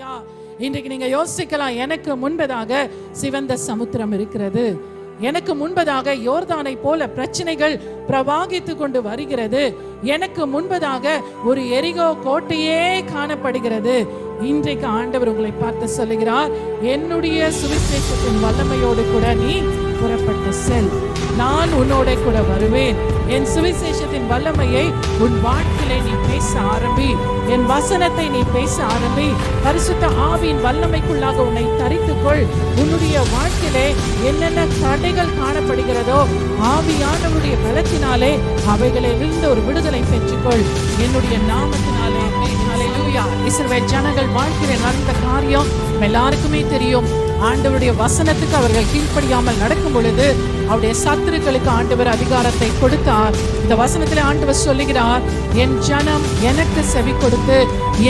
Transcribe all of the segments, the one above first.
ஹalleluya. இன்றைக்கு நீங்க யோசிக்கலாம், எனக்கு முன்பதாக சிவந்த சமுத்திரம் இருக்கிறது, எனக்கு முன்பதாக யோர்தானை போல பிரச்சனைகள் பிரவாகித்து கொண்டு வருகிறது, எனக்கு முன்பதாக ஒரு எரிகோ கோட்டையே காணப்படுகிறது. இன்றைக்கு ஆண்டவர் உங்களை பார்த்து சொல்லுகிறார், என்னுடைய சுவிசேஷத்தின் வல்லமையோடு கூட நீ புறப்பட்டு செல், நான் உன்னோட கூட வருவேன். என் சுவிசேஷத்தின் வல்லமையை உன் வாழ்க்கையிலே நீ பேச ஆரம்பி, என் வசனத்தை நீ பேச ஆரம்பி. பரிசுத்த ஆவியின் வல்லமைக்குள்ளாக உன்னை தரித்துக்கொள். உன்னுடைய வாழ்க்கையிலே என்னென்ன தடைகள் காணப்படுகிறதோ ஆவியானவருடைய பலத்தினாலே அவைகளிலிருந்து ஒரு விடுதலை பெற்றுக்கொள். என்னுடைய நாமத்தினாலே ஹalleluya. இஸ்ரவேல் ஜனங்கள் வாழ்க்கையில நடந்த காரியம் எல்லாருக்குமே தெரியும். ஆண்டவருடைய வசனத்துக்கு அவர்கள் கீழ்ப்படியாமல் நடக்கும் பொழுது அவருடைய சத்துருக்களுக்கு ஆண்டவர் அதிகாரத்தை கொடுத்தார். இந்த வசனத்திலே ஆண்டவர் சொல்லுகிறார், என் ஜனம் எனக்கு செவி கொடுத்து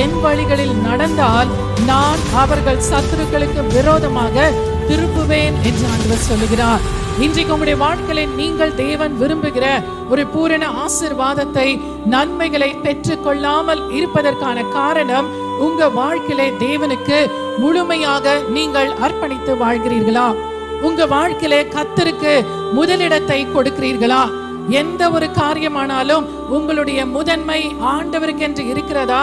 என் வழிகளில் நடந்தால் நான் அவர்கள் சத்துருக்களுக்கு விரோதமாக திருப்புவேன் என்று ஆண்டவர் சொல்லுகிறார். இன்றைக்கு உங்களுடைய வாழ்க்கையில நீங்கள் தேவன் விரும்புகிற ஒரு பூரண ஆசீர்வாதத்தை நன்மைகளை பெற்றுக் கொள்ளாமல் இருப்பதற்கான காரணம், உங்க வாழ்க்கையிலே தேவனுக்கு முழுமையாக நீங்கள் அர்ப்பணித்து வாழ்கிறீர்களா? உங்க வாழ்க்கையிலே கர்த்தருக்கு முதலிடத்தை கொடுக்கிறீர்களா? எந்த ஒரு காரியமானாலும் உங்களுடைய முதன்மை ஆண்டவருக்கு என்று இருக்கிறதா,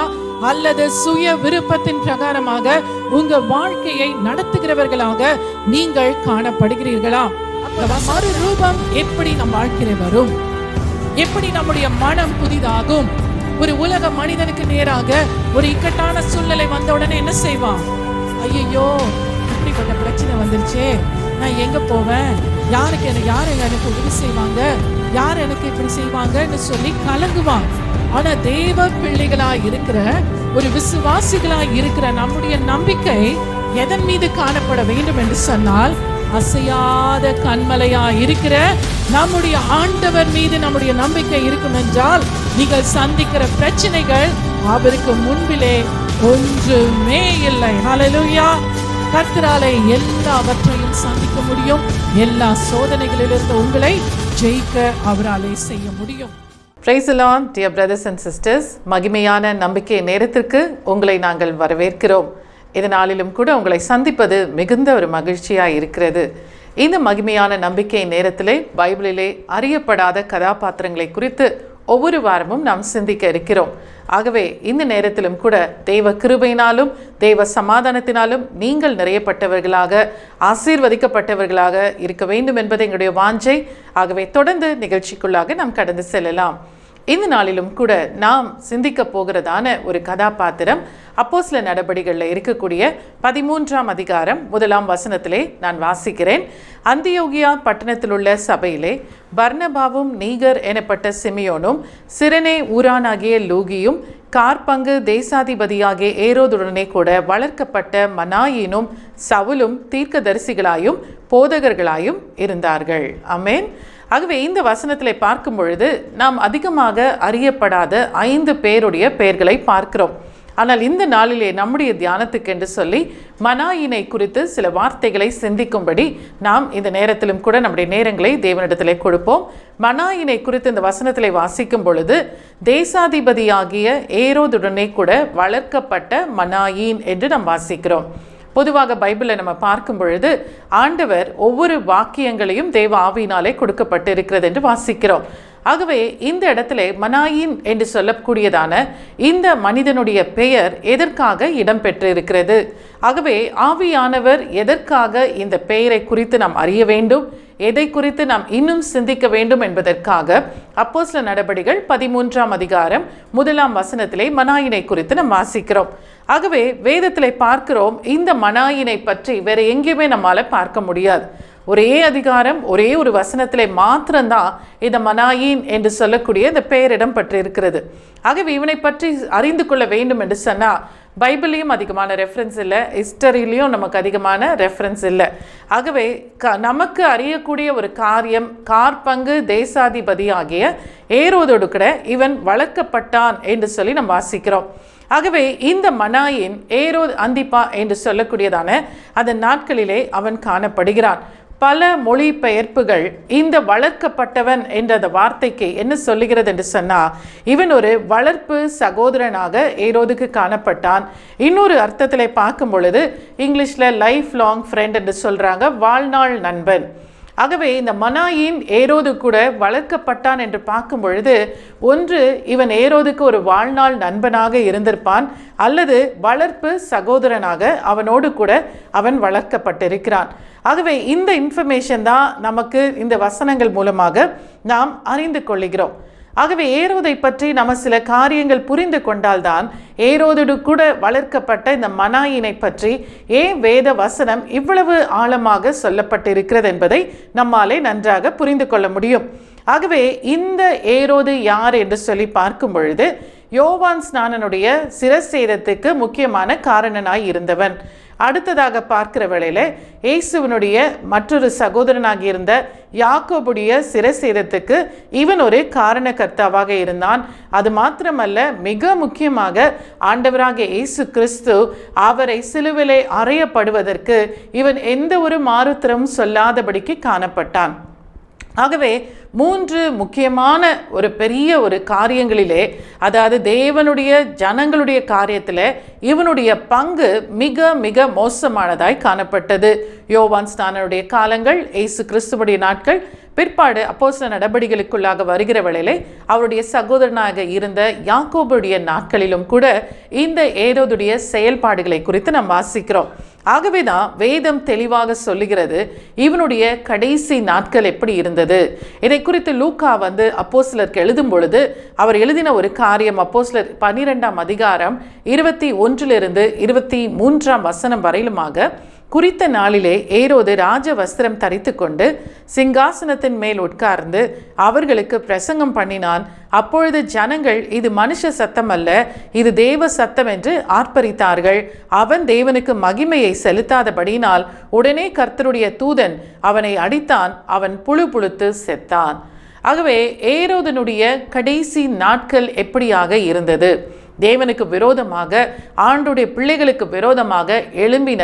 அல்லது சுய விருப்பத்தின் பிரகாரமாக உங்க வாழ்க்கையை நடத்துகிறவர்களாக நீங்கள் காணப்படுகிறீர்களா? மறு ரூபம் எப்படி நம் வாழ்க்கையில வரும்? எப்படி நம்முடைய மனம் புதிதாகும்? ஒரு உலக மனிதனுக்கு நேராக ஒரு இக்கட்டான சூழ்நிலை வந்த உடனே என்ன செய்வான்? ஐயோ, இப்படிப்பட்ட பிரச்சனை வந்துருச்சே, நான் எங்க போவேன்? யார் எனக்கு உதவி செய்வாங்க? யார் எனக்கு இப்படி செய்வாங்கன்னு சொல்லி கலங்குவான். ஆனா தேவ பிள்ளைகளா இருக்கிற ஒரு விசுவாசிகளா இருக்கிற நம்முடைய நம்பிக்கை எதன் மீது காணப்பட வேண்டும் என்று சொன்னால், அசையாத கண்மலையா இருக்கிற நம்முடைய ஆண்டவர் மீது நம்முடைய நம்பிக்கை இருக்கும் என்றால், நீங்கள் சந்திக்கிற பிரச்சனைகள் அவருக்கு முன்பிலே ஒன்றுமே இல்லை. ஹalleluya. கர்த்தராலே எல்லாவற்றையும் சந்திக்க முடியும். எல்லா சோதனைகளிலிருந்து உங்களை ஜெயிக்க அவராலே செய்ய முடியும். Praise the Lord, dear brothers and sisters. மகிமையான நம்பிக்கை நேரத்திற்கு உங்களை நாங்கள் வரவேற்கிறோம். இதனாலும் கூட உங்களை சந்திப்பது மிகுந்த ஒரு மகிழ்ச்சியாக இருக்கிறது. இந்த மகிமையான நம்பிக்கை நேரத்திலே பைபிளிலே அறியப்படாத கதாபாத்திரங்களை குறித்து ஒவ்வொரு வாரமும் நாம் சிந்திக்க இருக்கிறோம். ஆகவே இந்த நேரத்திலும் கூட தேவ கிருபையினாலும் தேவ சமாதானத்தினாலும் நீங்கள் நிறையப்பட்டவர்களாக ஆசீர்வதிக்கப்பட்டவர்களாக இருக்க வேண்டும் என்பது எங்களுடைய வாஞ்சை. ஆகவே தொடர்ந்து நிகழ்ச்சிக்குள்ளாக நாம் கடந்து செல்லலாம். இந்த நாளிலும் கூட நாம் சிந்திக்க போகிறதான ஒரு கதாபாத்திரம் அப்போஸ்தல நடபடிகளில் இருக்கக்கூடிய 13ஆம் அதிகாரம் 1ஆம் வசனத்திலே நான் வாசிக்கிறேன். அந்தியோகியா பட்டணத்தில் உள்ள சபையிலே பர்னபாவும் நீகர் எனப்பட்ட சிமியோனும் சிரனே ஊரானாகிய லூகியும் கார்பங்கு தேசாதிபதியாகிய ஏரோதுடனே கூட வளர்க்கப்பட்ட மனாயினும் சவுலும் தீர்க்கதரிசிகளாயும் போதகர்களாயும் இருந்தார்கள். ஆமென். ஆகவே இந்த வசனத்திலே பார்க்கும் பொழுது நாம் அதிகமாக அறியப்படாத 5 பேருடைய பெயர்களை பார்க்கிறோம். ஆனால் இந்த நாளிலே நம்முடைய தியானத்துக்கு என்று சொல்லி மனாயினை குறித்து சில வார்த்தைகளை சிந்திக்கும்படி நாம் இந்த நேரத்திலும் கூட நம்முடைய நேரங்களை தேவனிடத்திலே கொடுப்போம். மனாயினை குறித்து இந்த வசனத்திலே வாசிக்கும் பொழுது தேசாதிபதியாகிய ஏரோதுடனே கூட வளர்க்கப்பட்ட மனாயின் என்று நாம் வாசிக்கிறோம். பொதுவாக பைபிளை நம்ம பார்க்கும் பொழுது ஆண்டவர் ஒவ்வொரு வாக்கியங்களையும் தேவ ஆவியினாலே கொடுக்கப்பட்டு இருக்கிறது என்று வாசிக்கிறோம். ஆகவே இந்த இடத்துல மனாயின் என்று சொல்லக்கூடியதான இந்த மனிதனுடைய பெயர் எதற்காக இடம்பெற்று இருக்கிறது? ஆகவே ஆவியானவர் எதற்காக இந்த பெயரை குறித்து நாம் அறிய வேண்டும், எதை குறித்து நாம் இன்னும் சிந்திக்க வேண்டும் என்பதற்காக அப்போஸ்தல நடபடிகள் 13ஆம் அதிகாரம் 1ஆம் வசனத்திலே மனாயினை குறித்து நாம் வாசிக்கிறோம். ஆகவே வேதத்திலே பார்க்கிறோம், இந்த மனாயினை பற்றி வேற எங்கேயுமே நம்மால பார்க்க முடியாது. ஒரே அதிகாரம் ஒரே ஒரு வசனத்திலே மாத்திரம்தான் இந்த மனாயின் என்று சொல்லக்கூடிய இந்த பெயரிடம் பற்றி இருக்கிறது. ஆகவே இவனை பற்றி அறிந்து கொள்ள வேண்டும் என்று சொன்னா பைபிளையும் அதிகமான ரெஃபரன்ஸ் இல்லை, ஹிஸ்டரிலையும் நமக்கு அதிகமான ரெஃபரன்ஸ் இல்லை. ஆகவே நமக்கு அறியக்கூடிய ஒரு காரியம், கார்பங்கு தேசாதிபதி ஆகிய ஏரோதோடு கூட இவன் வளர்க்கப்பட்டான் என்று சொல்லி நம்ம வாசிக்கிறோம். ஆகவே இந்த மனாயின் ஏரோது அந்திப்பா என்று சொல்லக்கூடியதான அந்த நாட்களிலே அவன் காணப்படுகிறான். பல மொழிபெயர்ப்புகள் இந்த வளர்க்கப்பட்டவன் என்ற அந்த வார்த்தைக்கு என்ன சொல்லுகிறது என்று சொன்னால், இவன் ஒரு வளர்ப்பு சகோதரனாக ஏரோதுக்கு காணப்பட்டான். இன்னொரு அர்த்தத்தில் பார்க்கும் பொழுது இங்கிலீஷில் லைஃப் லாங் ஃப்ரெண்ட் என்று சொல்கிறாங்க, வாழ்நாள் நண்பன். ஆகவே இந்த மனாயின் ஏரோது கூட வளர்க்கப்பட்டான் என்று பார்க்கும் பொழுது, ஒன்று இவன் ஏரோதுக்கு ஒரு வாழ்நாள் நண்பனாக இருந்திருப்பான், அல்லது வளர்ப்பு சகோதரனாக அவனோடு கூட அவன் வளர்க்கப்பட்டிருக்கிறான். ஆகவே இந்த இன்ஃபர்மேஷன் தான் நமக்கு இந்த வசனங்கள் மூலமாக நாம் அறிந்து கொள்கிறோம். ஆகவே ஏரோதை பற்றி நம்ம சில காரியங்கள் புரிந்து கொண்டால்தான் ஏரோதோடு கூட வளர்க்கப்பட்ட இந்த மனாயினை பற்றி ஏன் வேத வசனம் இவ்வளவு ஆழமாக சொல்லப்பட்டிருக்கிறது என்பதை நம்மாலே நன்றாக புரிந்து கொள்ள முடியும். ஆகவே இந்த ஏரோது யார் என்று சொல்லி பார்க்கும் பொழுது, யோவான் ஸ்நானனுடைய சிரச்சேதத்துக்கு முக்கியமான காரணனாய் இருந்தவன். அடுத்ததாக பார்க்கிற வேளையில் இயேசுவினுடைய மற்றொரு சகோதரனாக இருந்த யாக்கோபுடைய சிரச்சேதத்துக்கு இவன் ஒரு காரணகர்த்தாவாக இருந்தான். அது மாத்திரமல்ல, மிக முக்கியமாக ஆண்டவராகிய இயேசு கிறிஸ்து அவரை சிலுவிலே அறையப்படுவதற்கு இவன் எந்த ஒரு மாறுத்தரமும் சொல்லாதபடிக்கு காணப்பட்டான். ஆகவே 3 முக்கியமான ஒரு பெரிய ஒரு காரியங்களிலே, அதாவது தேவனுடைய ஜனங்களுடைய காரியத்தில் இவனுடைய பங்கு மிக மிக மோசமானதாய் காணப்பட்டது. யோவான் ஸ்நானனுடைய காலங்கள், இயேசு கிறிஸ்துவுடைய நாட்கள், பிற்பாடு அப்போஸ்தலர் நடபடிகளுக்குள்ளாக வருகிற வேளையிலே அவருடைய சகோதரனாக இருந்த யாக்கோபுடைய நாட்களிலும் கூட இந்த ஏரோதுடைய செயல்பாடுகளை குறித்து நாம் வாசிக்கிறோம். ஆகவேதான் வேதம் தெளிவாக சொல்லுகிறது இவனுடைய கடைசி நாட்கள் எப்படி இருந்தது. இதை குறித்து லூக்கா அப்போஸ்தலருக்கு எழுதும் பொழுது அவர் எழுதின ஒரு காரியம், அப்போஸ்தலர் 12ஆம் அதிகாரம் 21 23 வசனம் வரையிலுமாக, குறித்த நாளிலே ஏரோது ராஜ வஸ்திரம் தரித்து கொண்டு சிங்காசனத்தின் மேல் உட்கார்ந்து அவர்களுக்கு பிரசங்கம் பண்ணினான். அப்பொழுது ஜனங்கள், இது மனுஷ சத்தம் அல்ல, இது தேவ சத்தம் என்று ஆர்ப்பரித்தார்கள். அவன் தேவனுக்கு மகிமையை செலுத்தாதபடியினால் உடனே கர்த்தருடைய தூதன் அவனை அடித்தான், அவன் புழு புழுத்து செத்தான். ஆகவே ஏரோதனுடைய கடைசி நாட்கள் எப்படியாக இருந்தது? தேவனுக்கு விரோதமாக, ஆண்டுடைய பிள்ளைகளுக்கு விரோதமாக எழும்பின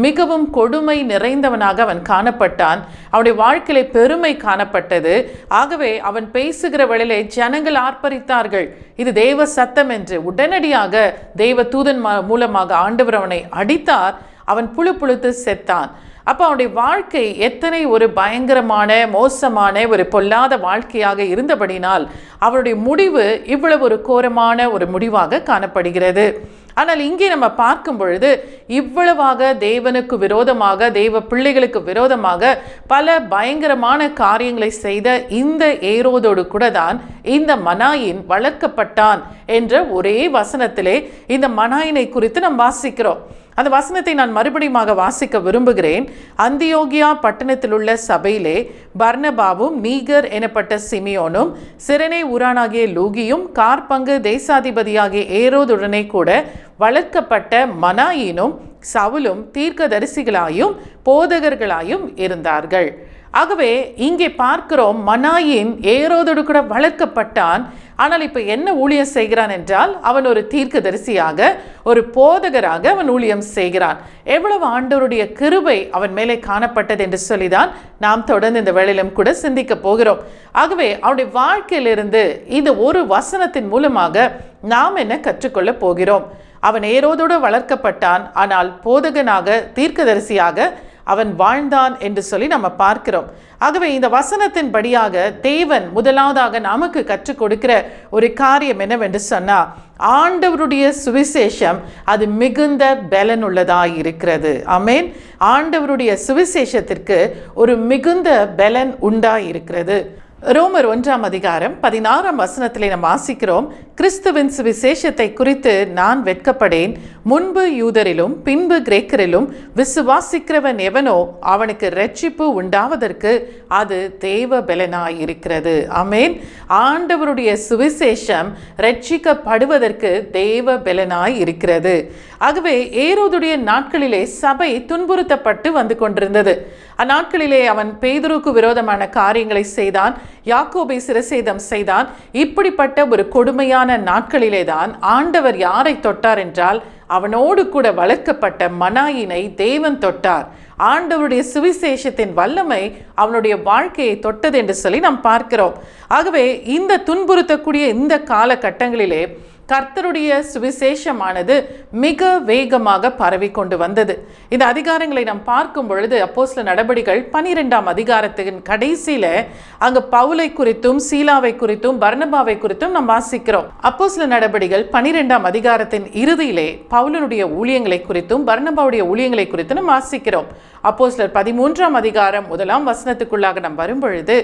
மிகவும் கொடுமை நிறைந்தவனாக அவன் காணப்பட்டான். அவனுடைய வாழ்க்கையிலே பெருமை காணப்பட்டது. ஆகவே அவன் பேசுகிற வேளையிலே ஜனங்கள் ஆர்ப்பரித்தார்கள், இது தேவ சத்தம் என்று. உடனடியாக தேவ தூதன் மூலமாக ஆண்டவர் அவனை அடித்தார், அவன் புழு புழுத்து செத்தான். அப்போ அவனுடைய வாழ்க்கை எத்தனை ஒரு பயங்கரமான மோசமான ஒரு பொல்லாத வாழ்க்கையாக இருந்தபடினால் அவருடைய முடிவு இவ்வளவு ஒரு கோரமான ஒரு முடிவாக காணப்படுகிறது. ஆனால் இங்கே நம்ம பார்க்கும் பொழுது இவ்வளவாக தேவனுக்கு விரோதமாக, தேவ பிள்ளைகளுக்கு விரோதமாக பல பயங்கரமான காரியங்களை செய்த இந்த ஏரோதோடு கூட தான் இந்த மனாயின் வளர்க்கப்பட்டான் என்ற ஒரே வசனத்திலே இந்த மனாயினை குறித்து நாம் வாசிக்கிறோம். அந்த வசனத்தை நான் மறுபடியும் வாசிக்க விரும்புகிறேன். அந்தியோகியா பட்டணத்தில் உள்ள சபையிலே பர்னபாவும் நீகர் எனப்பட்ட சிமியோனும் சிரனே ஊரானாகிய லூகியும் கார்பங்கு தேசாதிபதியாகிய ஏரோதுடனே கூட வளர்க்கப்பட்ட மனாயினும் சவுலும் தீர்க்கதரிசிகளாயும் போதகர்களாயும் இருந்தார்கள். ஆகவே இங்கே பார்க்கிறோம், மனாயின் ஏரோதோடு கூட வளர்க்கப்பட்டான். ஆனால் இப்போ என்ன ஊழியம் செய்கிறான் என்றால், அவன் ஒரு தீர்க்கதரிசியாக, ஒரு போதகராக அவன் ஊழியம் செய்கிறான். எவ்வளவு ஆண்டவருடைய கிருபை அவன் மேலே காணப்பட்டது என்று சொல்லிதான் நாம் தொடர்ந்து இந்த வேளையிலும் கூட சிந்திக்க போகிறோம். ஆகவே அவனுடைய வாழ்க்கையிலிருந்து இந்த ஒரு வசனத்தின் மூலமாக நாம் என்ன கற்றுக்கொள்ள போகிறோம்? அவன் ஏரோதோடு வளர்க்கப்பட்டான், ஆனால் போதகனாக, தீர்க்கதரிசியாக அவன் வாழ்ந்தான் என்று சொல்லி நம்ம பார்க்கிறோம். ஆகவே இந்த வசனத்தின் படியாக தேவன் முதலாவதாக நமக்கு கற்றுக் கொடுக்கிற ஒரு காரியம் என்னவென்று சொன்னால், ஆண்டவருடைய சுவிசேஷம் அது மிகுந்த பலனுள்ளதாய் இருக்கிறது. ஆமென். ஆண்டவருடைய சுவிசேஷத்திற்கு ஒரு மிகுந்த பலன் உண்டாய் இருக்கிறது. ரோமர் 1ஆம் அதிகாரம் 16ஆம் வசனத்திலே நாம் வாசிக்கிறோம், கிறிஸ்துவின் சுவிசேஷத்தை குறித்து நான் வெட்கப்படேன். முன்பு யூதரிலும் பின்பு கிரேக்கரிலும் விசுவாசிக்கிறவன் எவனோ அவனுக்கு இரட்சிப்பு உண்டாவதற்கு அது தேவ பலனாயிருக்கிறது. ஆமென். ஆண்டவருடைய சுவிசேஷம் இரட்சிக்கப்படுவதற்கு தேவ பலனாய் இருக்கிறது. ஆகவே ஏரோதுடைய நாட்களிலே சபை துன்புறுத்தப்பட்டு வந்து கொண்டிருந்தது. அந்நாட்களிலே அவன் பேதுருக்கு விரோதமான காரியங்களை செய்தான், யாக்கோபை சிரசேதம் செய்தான். இப்படிப்பட்ட ஒரு கொடுமையான நாட்களிலே தான் ஆண்டவர் யாரை தொட்டார் என்றால் அவனோடு கூட வளர்க்கப்பட்ட மனாயினை தேவன் தொட்டார். ஆண்டவருடைய சுவிசேஷத்தின் வல்லமை அவனுடைய வாழ்க்கையை தொட்டது என்று சொல்லி நாம் பார்க்கிறோம். ஆகவே இந்த துன்புறுத்தக்கூடிய இந்த காலகட்டங்களிலே கர்த்தருடைய சுவிசேஷமானது மிக வேகமாக பரவி கொண்டு வந்தது. இந்த அதிகாரங்களை நாம் பார்க்கும் பொழுது அப்போஸ்தலர் நடபடிகள் 12ஆம் அதிகாரத்தின் கடைசியில அங்கு பவுலை குறித்தும் சீலாவை குறித்தும் பர்னபாவை குறித்தும் நாம் வாசிக்கிறோம். அப்போஸ்தலர் நடபடிகள் 12ஆம் அதிகாரத்தின் இறுதியிலே பவுலனுடைய ஊழியங்களை குறித்தும் பர்னபாவுடைய ஊழியங்களை குறித்தும் நாம் வாசிக்கிறோம். அப்போஸ்தலர் 13ஆம் அதிகாரம் 1ஆம் வசனத்துக்குள்ளாக நாம் வரும்பொழுது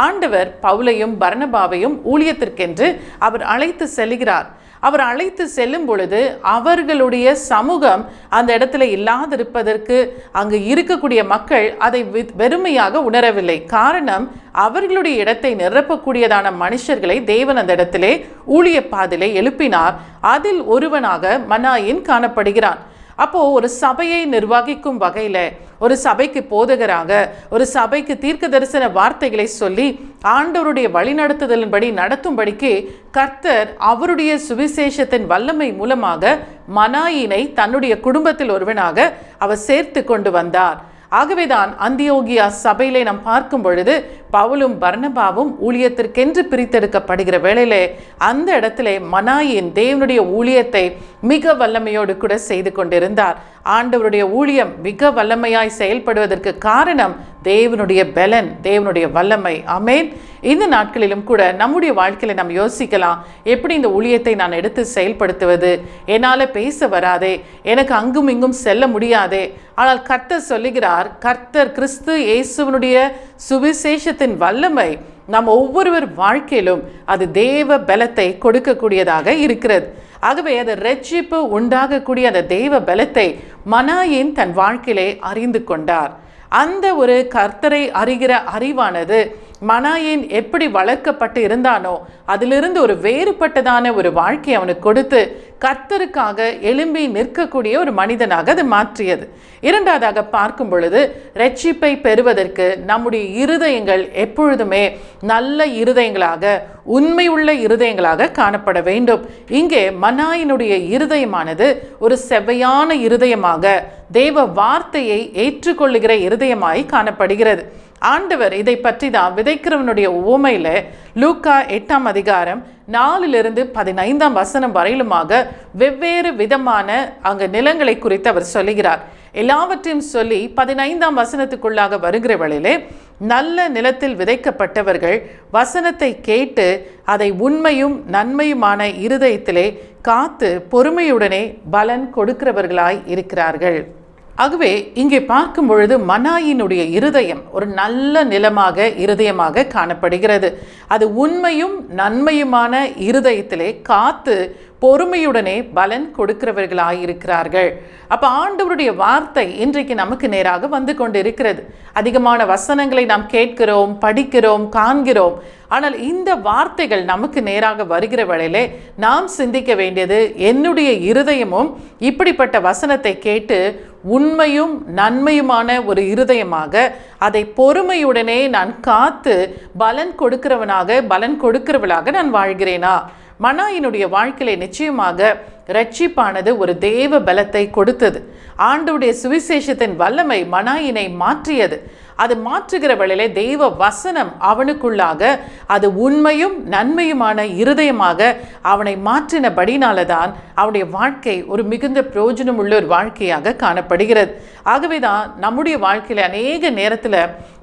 ஆண்டவர் பவுலையும் பர்னபாவையும் ஊழியத்திற்கென்று அவர் அழைத்து செல்கிறார். அவர் அழைத்து செல்லும் பொழுது அவர்களுடைய சமூகம் அந்த இடத்துல இல்லாதிருப்பதற்கு அங்கு இருக்கக்கூடிய மக்கள் அதை வெறுமையாக உணரவில்லை. காரணம், அவர்களுடைய இடத்தை நிரப்பக்கூடியதான மனுஷர்களை தேவன் அந்த இடத்திலே ஊழிய பாதிலே எழுப்பினார். அதில் ஒருவனாக மனாயின் காணப்படுகிறான். அப்போ ஒரு சபையை நிர்வகிக்கும் வகையில், ஒரு சபைக்கு போதகராக, ஒரு சபைக்கு தீர்க்க தரிசன வார்த்தைகளை சொல்லி ஆண்டவருடைய வழிநடத்துதலின்படி நடத்தும்படிக்கு கர்த்தர் அவருடைய சுவிசேஷத்தின் வல்லமை மூலமாக மனாயினை தன்னுடைய குடும்பத்தில் ஒருவனாக அவர் சேர்த்து கொண்டு வந்தார். ஆகவேதான் அந்தியோகியா சபையிலே நாம் பார்க்கும் பொழுது பவுலும் பர்னபாவும் ஊழியத்திற்கென்று பிரித்தெடுக்கப்படுகிற வேளையிலே அந்த இடத்திலே மனாயின் தேவனுடைய ஊழியத்தை மிக வல்லமையோடு கூட செய்து கொண்டிருந்தார். ஆண்டவருடைய ஊழியம் மிக வல்லமையாய் செயல்படுவதற்கு காரணம் தேவனுடைய பலன், தேவனுடைய வல்லமை. ஆமென். இந்த நாட்களிலும் கூட நம்முடைய வாழ்க்கையில நாம் யோசிக்கலாம், எப்படி இந்த ஊழியத்தை நான் எடுத்து செயல்படுத்துவது? என்னால் பேச வராதே, எனக்கு அங்கும் இங்கும் செல்ல முடியாதே. ஆனால் கர்த்தர் சொல்லுகிறார், கர்த்தர் கிறிஸ்து இயேசுவினுடைய சுவிசேஷத்தின் வல்லமை நம் ஒவ்வொருவர் வாழ்க்கையிலும் அது தேவ பலத்தை கொடுக்கக்கூடியதாக இருக்கிறது. ஆகவே அது ரட்சிப்பு உண்டாகக்கூடிய அந்த தேவ பலத்தை மனாயின் தன் வாழ்க்கையிலே அறிந்து கொண்டார். அந்த ஒரு கர்த்தரை அறிகிற அறிவானது மனாயின் எப்படி வளர்க்கப்பட்டு இருந்தானோ அதிலிருந்து ஒரு வேறுபட்டதான ஒரு வாழ்க்கை அவனுக்கு கொடுத்து கர்த்தருக்காக எழும்பி நிற்கக்கூடிய ஒரு மனிதனாக அது மாற்றியது. இரண்டாவதாக பார்க்கும் பொழுது, ரட்சிப்பை பெறுவதற்கு நம்முடைய இருதயங்கள் எப்பொழுதுமே நல்ல இருதயங்களாக, உண்மையுள்ள இருதயங்களாக காணப்பட வேண்டும். இங்கே மனாயினுடைய இருதயமானது ஒரு செவ்வையான இருதயமாக, தேவ வார்த்தையை ஏற்றுக்கொள்ளுகிற இருதயமாய் காணப்படுகிறது. ஆண்டவர் இதை பற்றி தான் விதைக்கிறவனுடைய உவமையில லூக்கா 8ஆம் அதிகாரம் 4 to 15 வரையிலுமாக வெவ்வேறு விதமான அங்கு நிலங்களை குறித்து அவர் சொல்லுகிறார். எல்லாவற்றையும் சொல்லி 15ஆம் வசனத்துக்குள்ளாக வருகிற வேளையிலே, நல்ல நிலத்தில் விதைக்கப்பட்டவர்கள் வசனத்தை கேட்டு அதை உண்மையும் நன்மையுமான இருதயத்திலே காத்து பொறுமையுடனே பலன் கொடுக்கிறவர்களாய் இருக்கிறார்கள். ஆகவே இங்கே பார்க்கும் பொழுது மனாயினுடைய இருதயம் ஒரு நல்ல நிலமாக, இருதயமாக காணப்படுகிறது. அது உண்மையும் நன்மையுமான இருதயத்திலே காத்து பொறுமையுடனே பலன் கொடுக்கிறவர்களாயிருக்கிறார்கள். அப்போ ஆண்டவருடைய வார்த்தை இன்றைக்கு நமக்கு நேராக வந்து கொண்டு இருக்கிறது. அதிகமான வசனங்களை நாம் கேட்கிறோம், படிக்கிறோம், காண்கிறோம். ஆனால் இந்த வார்த்தைகள் நமக்கு நேராக வருகிற வேளையிலே நாம் சிந்திக்க வேண்டியது, என்னுடைய இருதயமும் இப்படிப்பட்ட வசனத்தை கேட்டு உண்மையும் நன்மையுமான ஒரு இருதயமாக அதை பொறுமையுடனே நான் காத்து பலன் கொடுக்கிறவனாக, பலன் கொடுக்கிறவளாக நான் வாழ்கிறேனா? மனாயினுடைய வாழ்க்கையில நிச்சயமாக ரட்சிப்பானது ஒரு தேவ பலத்தை கொடுத்தது. ஆண்டவருடைய சுவிசேஷத்தின் வல்லமை மனாயினை மாற்றியது. அது மாற்றுகிற வேளையிலே தெய்வ வசனம் அவனுக்குள்ளாக அது உண்மையும் நன்மையுமான இருதயமாக அவனை மாற்றினபடினால்தான் அவனுடைய வாழ்க்கை ஒரு மிகுந்த பிரயோஜனம் உள்ள ஒரு வாழ்க்கையாக காணப்படுகிறது. ஆகவே தான் நம்முடைய வாழ்க்கையில அநேக நேரத்தில்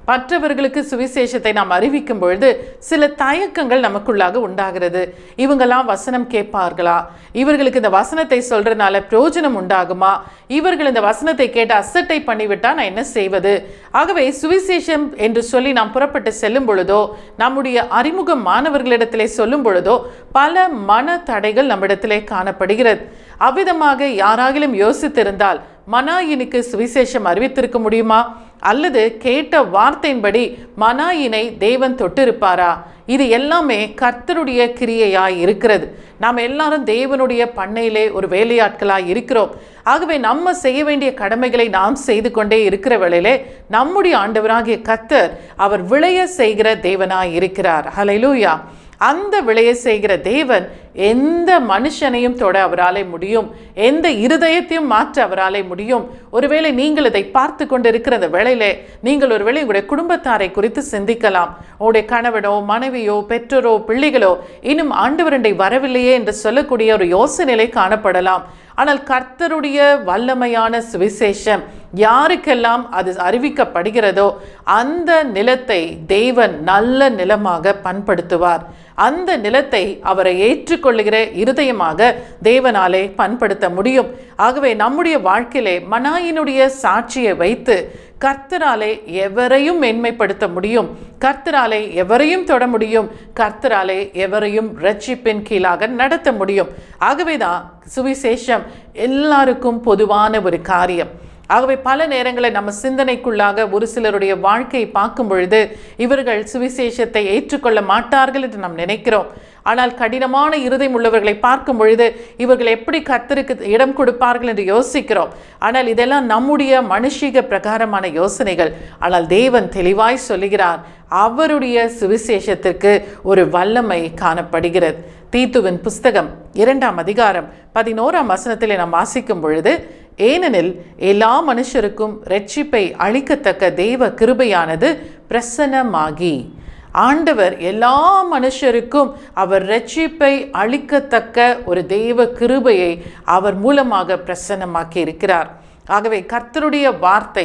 மற்றவர்களுக்கு சுவிசேஷத்தை நாம் அறிவிக்கும் பொழுது சில தயக்கங்கள் நமக்குள்ளாக உண்டாகிறது. இவங்கெல்லாம் வசனம் கேட்பார்களா? இவர்களுக்கு இந்த வசனத்தை சொல்றதுனால பிரயோஜனம் உண்டாகுமா? இவர்கள் இந்த வசனத்தை கேட்டு அசட்டை பண்ணிவிட்டா நான் என்ன செய்வது? ஆகவே சுவிசேஷம் என்று சொல்லி நாம் புறப்பட்டு செல்லும் பொழுதோ, நம்முடைய அறிமுக மாணவர்களிடத்திலே சொல்லும் பொழுதோ பல மன தடைகள் நம்மிடத்திலே காணப்படுகிறது. அவ்விதமாக யாராகிலும் யோசித்திருந்தால் மனாயினுக்கு சுவிசேஷம் அறிவித்திருக்க முடியுமா? அல்லது கேட்ட வார்த்தையின்படி மனாயினை தேவன் தொட்டிருப்பாரா? இது எல்லாமே கர்த்தருடைய கிரியையாய் இருக்கிறது. நாம் எல்லாரும் தேவனுடைய பண்ணையிலே ஒரு வேலையாட்களாய் இருக்கிறோம். ஆகவே நம்ம செய்ய வேண்டிய கடமைகளை நாம் செய்து கொண்டே இருக்கிற வேளையிலே நம்முடைய ஆண்டவராகிய கர்த்தர் அவர் விளைய செய்கிற தேவனாய் இருக்கிறார். ஹல்லேலூயா. அந்த விளைய செய்கிற தேவன் எந்த மனுஷனையும் தொட அவராலே முடியும், எந்த இருதயத்தையும் மாற்ற அவராலே முடியும். ஒருவேளை நீங்கள் இதை பார்த்து கொண்டு இருக்கிற அந்த வேளையிலே நீங்கள் ஒருவேளை உங்களுடைய குடும்பத்தாரை குறித்து சிந்திக்கலாம். உங்களுடைய கணவனோ மனைவியோ பெற்றோரோ பிள்ளைகளோ இன்னும் ஆண்டவரண்டை வரவில்லையே என்று சொல்லக்கூடிய ஒரு யோசனையிலே காணப்படலாம். ஆனால் கர்த்தருடைய வல்லமையான சுவிசேஷம் யாருக்கெல்லாம் அது அறிவிக்கப்படுகிறதோ அந்த நிலத்தை தேவன் நல்ல நிலமாக பண்படுத்துவார். அந்த நிலத்தை அவரை ஏற்றுக்கொள்ளுகிற இருதயமாக தேவனாலே பண்படுத்த முடியும். ஆகவே நம்முடைய வாழ்க்கையிலே மனாயினுடைய சாட்சியை வைத்து கர்த்தராலே எவரையும் மேன்மைப்படுத்த முடியும், கர்த்தராலே எவரையும் தொட முடியும், கர்த்தராலே எவரையும் இரட்சிப்பின் கீழாக நடத்த முடியும். ஆகவேதான் சுவிசேஷம் எல்லாருக்கும் பொதுவான ஒரு காரியம். ஆகவே பல நேரங்களில் நம்ம சிந்தனைக்குள்ளாக ஒரு சிலருடைய வாழ்க்கையை பார்க்கும் பொழுது இவர்கள் சுவிசேஷத்தை ஏற்றுக்கொள்ள மாட்டார்கள் என்று நாம் நினைக்கிறோம். ஆனால் கடினமான இருதயம் உள்ளவர்களை பார்க்கும் பொழுது இவர்கள் எப்படி கர்த்தருக்கு இடம் கொடுப்பார்கள் என்று யோசிக்கிறோம். ஆனால் இதெல்லாம் நம்முடைய மனுஷீக பிரகாரமான யோசனைகள். ஆனால் தேவன் தெளிவாய் சொல்லுகிறார், அவருடைய சுவிசேஷத்திற்கு ஒரு வல்லமை காணப்படுகிறது. தீத்துவின் புஸ்தகம் 2ஆம் அதிகாரம் 11ஆம் வசனத்திலே நாம் வாசிக்கும் பொழுது, ஏனெனில் எல்லா மனுஷருக்கும் இரட்சிப்பை அளிக்கத்தக்க தேவ கிருபையானது பிரசன்னமாகி, ஆண்டவர் எல்லா மனுஷருக்கும் அவர் இரட்சிப்பை அளிக்கத்தக்க ஒரு தேவ கிருபையை அவர் மூலமாக பிரசன்னமாக்கி இருக்கிறார். ஆகவே கர்த்தருடைய வார்த்தை,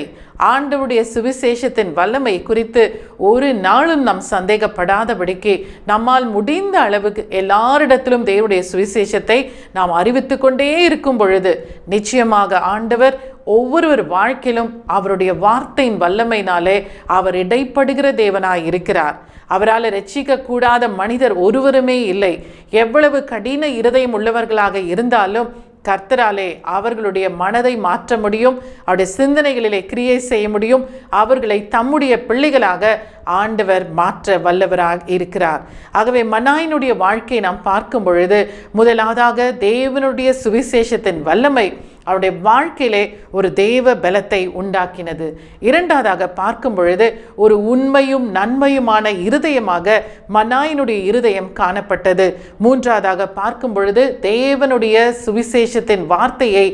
ஆண்டவருடைய சுவிசேஷத்தின் வல்லமை குறித்து ஒரு நாளும் நாம் சந்தேகப்படாதபடிக்கு நம்மால் முடிந்த அளவுக்கு எல்லாரிடத்திலும் தேவனுடைய சுவிசேஷத்தை நாம் அறிவித்து கொண்டே இருக்கும் பொழுது நிச்சயமாக ஆண்டவர் ஒவ்வொரு வாழ்க்கையிலும் அவருடைய வார்த்தையின் வல்லமையினாலே அவர் இடைப்படுகிற தேவனாய் இருக்கிறார். அவரால் இரட்சிக்க கூடாத மனிதர் ஒருவருமே இல்லை. எவ்வளவு கடின இருதயம் உள்ளவர்களாக இருந்தாலும் கர்த்தராலே அவர்களுடைய மனதை மாற்ற முடியும், அவருடைய சிந்தனைகளிலே கிரியை செய்ய முடியும், அவர்களை தம்முடைய பிள்ளைகளாக ஆண்டவர் மாற்ற வல்லவராக இருக்கிறார். ஆகவே மனாயினுடைய வாழ்க்கையை நாம் பார்க்கும் பொழுது முதலாவதாக தேவனுடைய சுவிசேஷத்தின் வல்லமை அவருடைய வாழ்க்கையிலே ஒரு தேவ பலத்தை உண்டாக்கினது. இரண்டாவதாக பார்க்கும் பொழுது ஒரு உண்மையும் நன்மையுமான இருதயமாக மனாயினுடைய இருதயம் காணப்பட்டது. மூன்றாவதாக பார்க்கும் பொழுது தேவனுடைய சுவிசேஷத்தின் வார்த்தையை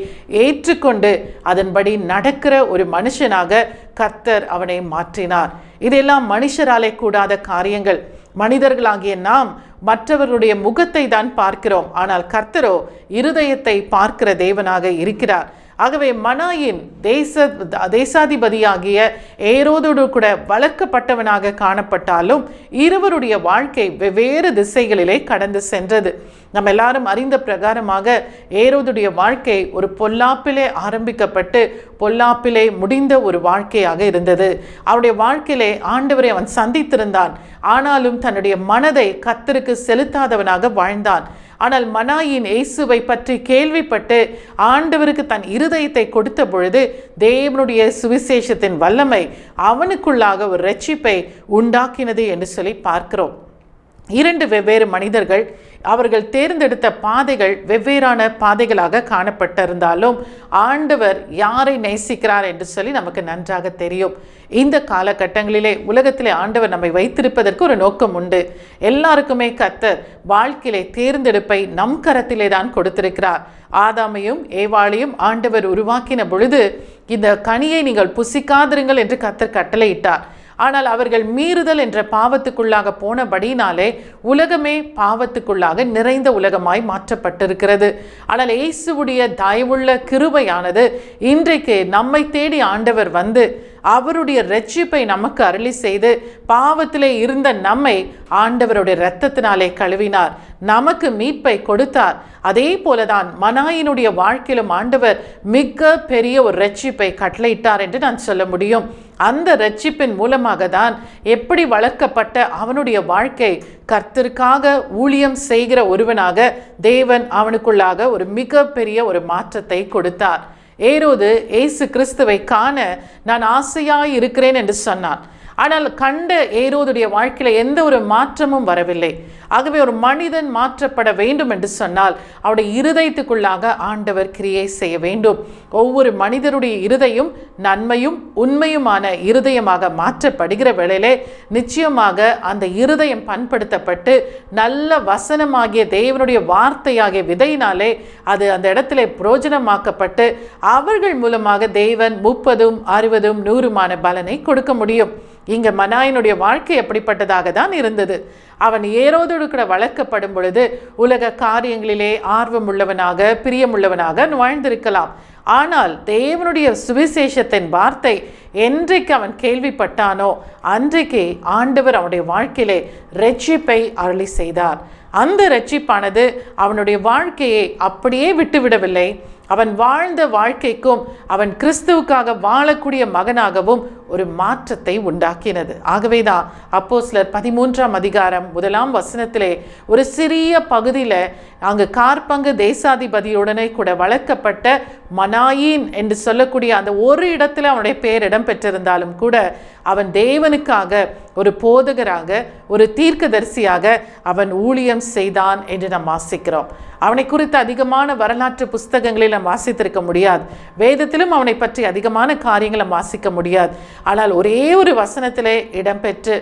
ஏற்றுக்கொண்டு அதன்படி நடக்கிற ஒரு மனுஷனாக கர்த்தர் அவனை மாற்றினார். இதெல்லாம் மனுஷராலே கூடாத காரியங்கள். மனிதர்களாகிய நாம் மற்றவர்களுடைய முகத்தை தான் பார்க்கிறோம், ஆனால் கர்த்தரோ இருதயத்தை பார்க்கிற தேவனாக இருக்கிறார். ஆகவே மனாயின் தேசாதிபதியாகிய ஏரோதோடு கூட வளர்க்கப்பட்டவனாக காணப்பட்டாலும் இருவருடைய வாழ்க்கை வெவ்வேறு திசைகளிலே கடந்து சென்றது. நம்ம எல்லாரும் அறிந்த பிரகாரமாக ஏரோதுடைய வாழ்க்கை ஒரு பொல்லாப்பிலே ஆரம்பிக்கப்பட்டு பொல்லாப்பிலே முடிந்த ஒரு வாழ்க்கையாக இருந்தது. அவருடைய வாழ்க்கையிலே ஆண்டவரை அவன் சந்தித்திருந்தான், ஆனாலும் தன்னுடைய மனதை கர்த்தருக்கு செலுத்தாதவனாக வாழ்ந்தான். ஆனால் மனாயின் இயேசுவை பற்றி கேள்விப்பட்டு ஆண்டவருக்கு தன் இருதயத்தை கொடுத்த பொழுது தேவனுடைய சுவிசேஷத்தின் வல்லமை அவனுக்குள்ளாக ஒரு இரட்சிப்பை உண்டாக்கினது என்று சொல்லி பார்க்கிறோம். இரண்டு வெவ்வேறு மனிதர்கள், அவர்கள் தேர்ந்தெடுத்த பாதைகள் வெவ்வேறான பாதைகளாக காணப்பட்டிருந்தாலும் ஆண்டவர் யாரை நேசிக்கிறார் என்று சொல்லி நமக்கு நன்றாக தெரியும். இந்த காலகட்டங்களிலே உலகத்திலே ஆண்டவர் நம்மை வைத்திருப்பதற்கு ஒரு நோக்கம் உண்டு. எல்லாருக்குமே கர்த்தர் வாழ்க்கையிலே தேர்ந்தெடுப்பை நம் கரத்திலே தான் கொடுத்திருக்கிறார். ஆதாமையும் ஏவாளையும் ஆண்டவர் உருவாக்கின பொழுது இந்த கனியை நீங்கள் புசிக்காதிருங்கள் என்று கர்த்தர் கட்டளையிட்டார். ஆனால் அவர்கள் மீறுதல் என்ற பாவத்துக்குள்ளாக போனபடினாலே உலகமே பாவத்துக்குள்ளாக நிறைந்த உலகமாய் மாற்றப்பட்டிருக்கிறது. ஆனால் இயேசுவுடைய தயவுள்ள கிருபையானது இன்றைக்கு நம்மை தேடி ஆண்டவர் வந்து அவருடைய இரட்சிப்பை நமக்கு அருளி செய்து பாவத்திலே இருந்த நம்மை ஆண்டவருடைய இரத்தத்தினாலே கழுவினார், நமக்கு மீட்பை கொடுத்தார். அதே போலதான் மனாயினுடைய வாழ்க்கையிலும் ஆண்டவர் மிக பெரிய ஒரு இரட்சிப்பை கட்டளையிட்டார் என்று நான் சொல்ல முடியும். அந்த இரட்சிப்பின் மூலமாக தான் எப்படி வளர்க்கப்பட்ட அவனுடைய வாழ்க்கை கர்த்தருக்காக ஊழியம் செய்கிற ஒருவனாக தேவன் அவனுக்குள்ளாக ஒரு மிக பெரிய ஒரு மாற்றத்தை கொடுத்தார். ஏரோது இயேசு கிறிஸ்துவை காண நான் ஆசையாய் இருக்கிறேன் என்று சொன்னான். ஆனால் கண்ட ஏரோதுடைய வாழ்க்கையில எந்த ஒரு மாற்றமும் வரவில்லை. ஆகவே ஒரு மனிதன் மாற்றப்பட வேண்டும் என்று சொன்னால் அவருடைய இருதயத்துக்குள்ளாக ஆண்டவர் கிரியை செய்ய வேண்டும். ஒவ்வொரு மனிதருடைய இருதயம் நன்மையும் உண்மையுமான இருதயமாக மாற்றப்படுகிற வேளையிலே நிச்சயமாக அந்த இருதயம் பண்படுத்தப்பட்டு நல்ல வசனமாகிய தேவனுடைய வார்த்தையாகிய விதையினாலே அது அந்த இடத்திலே பிரயோஜனமாக்கப்பட்டு அவர்கள் மூலமாக தேவன் 30, 60, 100 பலனை கொடுக்க முடியும். இங்க மனாயினுடைய வாழ்க்கை எப்படிப்பட்டதாக தான் இருந்தது. அவன் ஏரோதோடு கூட வளர்க்கப்படும் பொழுது உலக காரியங்களிலே ஆர்வம் உள்ளவனாக பிரியமுள்ளவனாக வாழ்ந்திருக்கலாம். ஆனால் தேவனுடைய சுவிசேஷத்தின் வார்த்தை என்றைக்கு அவன் கேள்விப்பட்டானோ அன்றைக்கு ஆண்டவர் அவனுடைய வாழ்க்கையிலே இரட்சிப்பை அருளி செய்தார். அந்த இரட்சிப்பானது அவனுடைய வாழ்க்கையை அப்படியே விட்டுவிடவில்லை. அவன் வாழ்ந்த வாழ்க்கைக்கும் அவன் கிறிஸ்துவுக்காக வாழக்கூடிய மகனாகவும் ஒரு மாற்றத்தை உண்டாக்கினது. ஆகவேதான் அப்போஸ்தலர் 13ஆம் அதிகாரம் 1ஆம் வசனத்திலே ஒரு சிறிய பகுதியில் அங்கு கார்பங்கு தேசாதிபதியுடனே கூட வளர்க்கப்பட்ட மனாயின் என்று சொல்லக்கூடிய அந்த ஒரு இடத்துல அவனுடைய பெயர் இடம் பெற்றிருந்தாலும் கூட அவன் தேவனுக்காக ஒரு போதகராக ஒரு தீர்க்கதரிசியாக அவன் ஊழியம் செய்தான் என்று நாம் வாசிக்கிறோம். அவனை குறித்து அதிகமான வரலாற்று புஸ்தகங்களில் நாம் வாசித்திருக்க முடியாது. வேதத்திலும் அவனை பற்றி அதிகமான காரியங்களை நாம் வாசிக்க முடியாது. ஆனால் ஒரே ஒரு வசனத்திலே இடம்பெற்று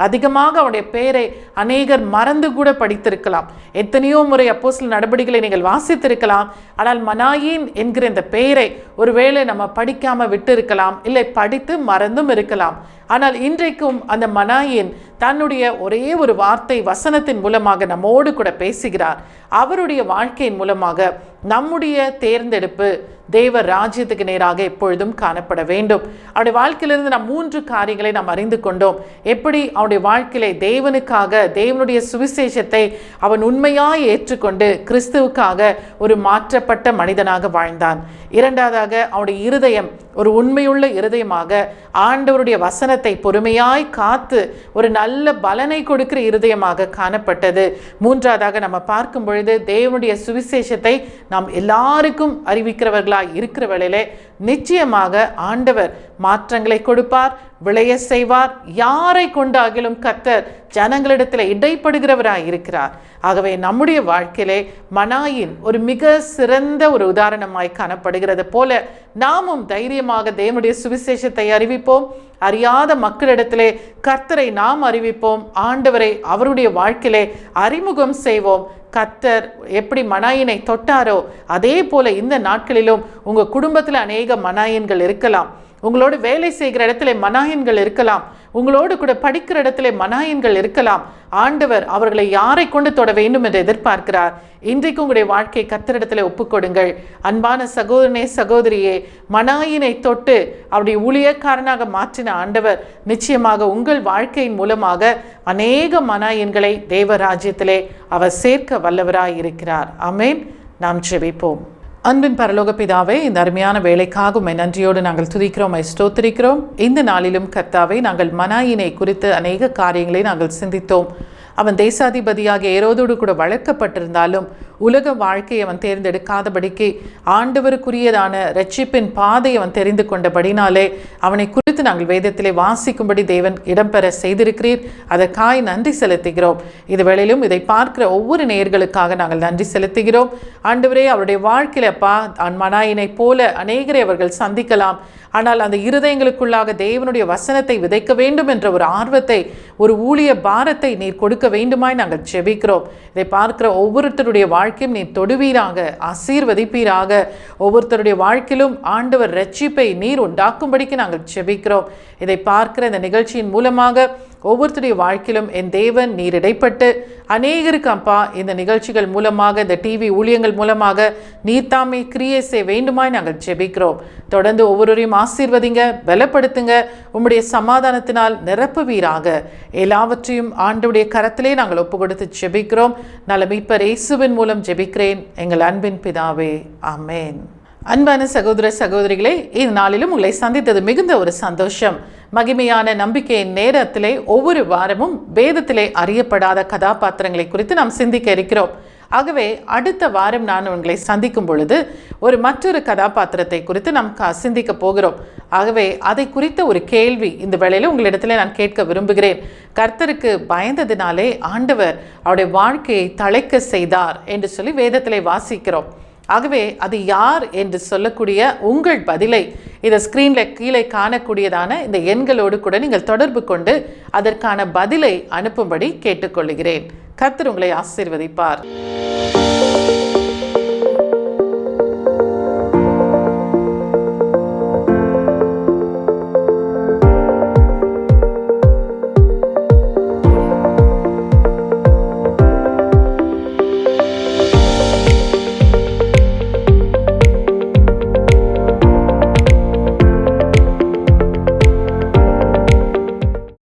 அதிகமாக அவனுடைய பெயரை அநேகர் மறந்து கூட படித்திருக்கலாம். எத்தனையோ முறை அப்போஸ்தலர் நடபடிகளை நீங்கள் வாசித்திருக்கலாம். ஆனால் மனாயின் என்கிற இந்த பெயரை ஒருவேளை நம்ம படிக்காம விட்டு இருக்கலாம், இல்லை படித்து மறந்தும் இருக்கலாம். ஆனால் இன்றைக்கும் அந்த மனாயின் தன்னுடைய ஒரே ஒரு வார்த்தை வசனத்தின் மூலமாக நம்மோடு கூட பேசுகிறார். அவருடைய வாழ்க்கையின் மூலமாக நம்முடைய தேர்ந்தெடுப்பு தேவ ராஜ்யத்துக்கு நேராக எப்பொழுதும் காணப்பட வேண்டும். அவருடைய வாழ்க்கையிலிருந்து நாம் 3 காரியங்களை நாம் அறிந்து கொண்டோம். எப்படி அவனுடைய வாழ்க்கையிலே தேவனுக்காக தேவனுடைய சுவிசேஷத்தை அவன் உண்மையாய் ஏற்றுக்கொண்டு கிறிஸ்துவுக்காக ஒரு மாற்றப்பட்ட மனிதனாக வாழ்ந்தான். இரண்டாவதாக அவனுடைய இருதயம் ஒரு உண்மையுள்ள இருதயமாக ஆண்டவருடைய வசனத்தை பொறுமையாய் காத்து ஒரு நல்ல பலனை கொடுக்கிற இருதயமாக காணப்பட்டது. மூன்றாவதாக நம்ம பார்க்கும் பொழுது தேவனுடைய சுவிசேஷத்தை நாம் எல்லாருக்கும் அறிவிக்கிறவர்களாய் இருக்கிற வேளையிலே நிச்சயமாக ஆண்டவர் மாற்றங்களை கொடுப்பார், விளைய செய்வார். யாரை கொண்டாகிலும் கர்த்தர் ஜனங்களிடத்தில் இடைப்படுகிறவராய் இருக்கிறார். ஆகவே நம்முடைய வாழ்க்கையிலே மனாயின் ஒரு மிக சிறந்த ஒரு உதாரணமாய் காணப்படுகிறது போல நாமும் தைரியமாக தேவனுடைய சுவிசேஷத்தை அறிவிப்போம். அறியாத மக்களிடத்திலே கர்த்தரை நாம் அறிவிப்போம். ஆண்டவரை அவருடைய வாழ்க்கையிலே அறிமுகம் செய்வோம். கர்த்தர் எப்படி மனாயினை தொட்டாரோ அதே போல இந்த நாட்களிலும் உங்க குடும்பத்தில் அநேக மனாயின்கள் இருக்கலாம். உங்களோடு வேலை செய்கிற இடத்துல மனாயின்கள் இருக்கலாம். உங்களோடு கூட படிக்கிற இடத்துல மனாயின்கள் இருக்கலாம். ஆண்டவர் அவர்களை யாரை கொண்டு தொட வேண்டும் என்று எதிர்பார்க்கிறார். இன்றைக்கு உங்களுடைய வாழ்க்கை கர்த்தரிடத்தில் ஒப்புக்கொடுங்கள். அன்பான சகோதரனே சகோதரியே, மனாயினை தொட்டு அவருடைய ஊழியக்காரனாக மாற்றின ஆண்டவர் நிச்சயமாக உங்கள் வாழ்க்கையின் மூலமாக அநேக மனாயின்களை தேவ ராஜ்யத்திலே அவர் சேர்க்க வல்லவராய் இருக்கிறார். ஆமென். நாம் ஜெபிப்போம். அன்பின் பரலோக பிதாவே, இந்த அருமையான வேலைக்காக உம்மை நன்றியோடு நாங்கள் துதிக்கிறோம், ஸ்தோத்திரிக்கிறோம். இந்த நாளிலும் கர்த்தாவே, நாங்கள் மனாயினை குறித்து அநேக காரியங்களை நாங்கள் சிந்தித்தோம். அவன் தேசாதிபதியாக ஏரோதோடு கூட வளர்க்கப்பட்டிருந்தாலும் உலக வாழ்க்கையை அவன் தேர்ந்தெடுக்காதபடிக்கு ஆண்டவருக்குரியதான இரட்சிப்பின் பாதையை அவன் தெரிந்து கொண்டபடினாலே அவனை குறித்து நாங்கள் வேதத்திலே வாசிக்கும்படி தேவன் இடம்பெற செய்திருக்கிறீர். அதற்காய் நன்றி செலுத்துகிறோம். இது வேளையிலும் இதை பார்க்கிற ஒவ்வொரு நேயர்களுக்காக நாங்கள் நன்றி செலுத்துகிறோம். ஆண்டவரே, அவருடைய வாழ்க்கையில அப்பா மனாயினை போல அநேகரை அவர்கள் சந்திக்கலாம். ஆனால் அந்த இருதயங்களுக்குள்ளாக தேவனுடைய வசனத்தை விதைக்க வேண்டும் என்ற ஒரு ஆர்வத்தை, ஒரு ஊழிய பாரத்தை நீர் கொடுக்க வேண்டுமாய் நாங்கள் ஜெபிக்கிறோம். இதை பார்க்கிற ஒவ்வொருத்தருடைய வாழ்க்கையும் நீர் தொடுவீராக, ஆசீர்வதிப்பீராக. ஒவ்வொருத்தருடைய வாழ்க்கையிலும் ஆண்டவர் இரட்சிப்பை நீர் உண்டாக்கும்படிக்கு நாங்கள் ஜெபிக்கிறோம். இதை பார்க்கிற இந்த நிகழ்ச்சியின் மூலமாக ஒவ்வொருத்தருடைய வாழ்க்கையிலும் என் தேவன் நீர் இடைப்பட்டு அநேகருக்கு அப்பா இந்த நிகழ்ச்சிகள் மூலமாக, இந்த டிவி ஊழியங்கள் மூலமாக நீர் தாமே கிரியை செய்ய வேண்டுமாய் நாங்கள் ஜெபிக்கிறோம். தொடர்ந்து ஒவ்வொருவரையும் ஆசீர்வதிங்க, பலப்படுத்துங்க. உம்முடைய சமாதானத்தினால் நிரப்புவீராக. எல்லாவற்றையும் ஆண்டவருடைய கரத்திலே நாங்கள் ஒப்பு கொடுத்து ஜெபிக்கிறோம். நல்ல மீட்பர் இயேசுவின் மூலம் ஜெபிக்கிறேன் எங்கள் அன்பின் பிதாவே. ஆமென். அன்பான சகோதர சகோதரிகளே, இந்த நாளிலும் உங்களை சந்தித்தது மிகுந்த ஒரு சந்தோஷம். மகிமையான நம்பிக்கையின் நேரத்திலே ஒவ்வொரு வாரமும் வேதத்திலே அறியப்படாத கதாபாத்திரங்களை குறித்து நாம் சிந்திக்க இருக்கிறோம். ஆகவே அடுத்த வாரம் நான் உங்களை சந்திக்கும் பொழுது ஒரு மற்றொரு கதாபாத்திரத்தை குறித்து நாம் சிந்திக்க போகிறோம். ஆகவே அதை குறித்த ஒரு கேள்வி இந்த வேளையில் உங்களிடத்தில் நான் கேட்க விரும்புகிறேன். கர்த்தருக்கு பயந்ததினாலே ஆண்டவர் அவருடைய வாழ்க்கையை தழைக்க செய்தார் என்று சொல்லி வேதத்திலே வாசிக்கிறோம். ஆகவே அது யார் என்று சொல்லக்கூடிய உங்கள் பதிலை இதை ஸ்க்ரீனில் கீழே காணக்கூடியதான இந்த எண்களோடு கூட நீங்கள் தொடர்பு கொண்டு அதற்கான பதிலை அனுப்பும்படி கேட்டுக்கொள்கிறேன். கர்த்தர் உங்களை ஆசீர்வதிப்பார்.